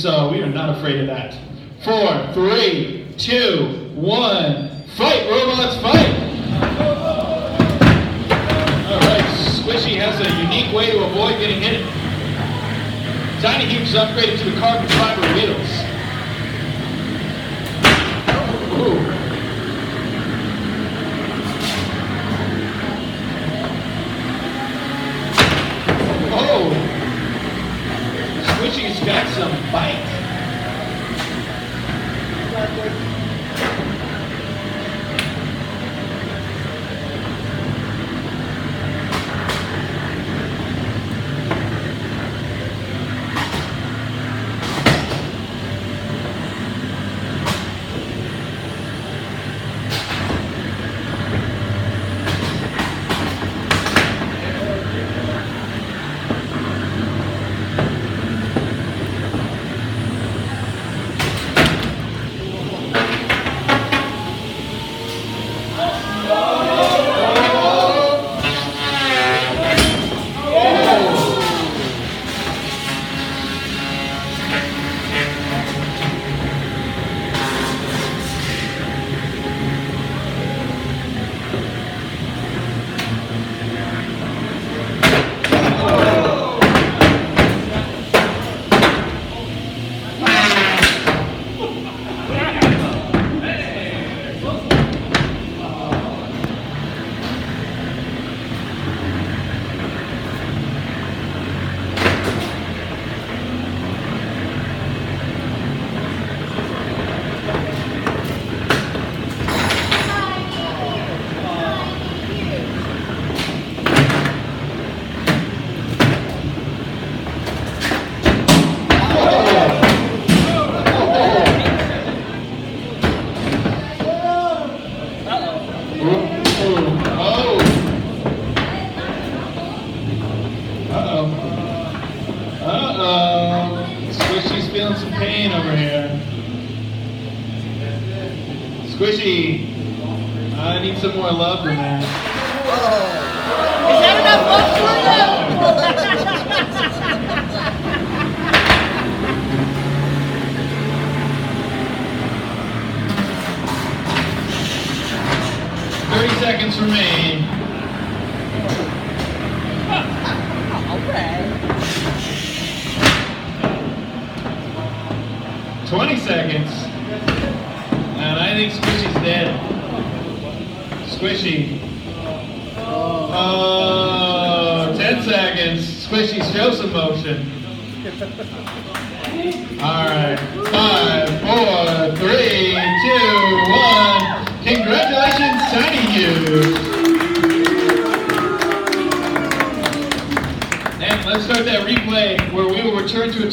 So we are not afraid of that. 4, 3, 2, 1, fight, robots, fight! Alright, Squishy has a unique way to avoid getting hit. Tiny Huge is upgraded to the carbon fiber wheels. Ooh. Oh! Squishy's got some bite. Uh-oh. Squishy's feeling some pain over here. Squishy, I need some more love than that. Is that enough love for you? 30 seconds remain. Okay. 20 seconds. And I think Squishy's dead. Squishy. Oh, 10 seconds. Squishy, show some motion. Alright. 5, 4, 3, 2, 1. Congratulations, Tiny Huge. And let's start that replay where we will return to a time.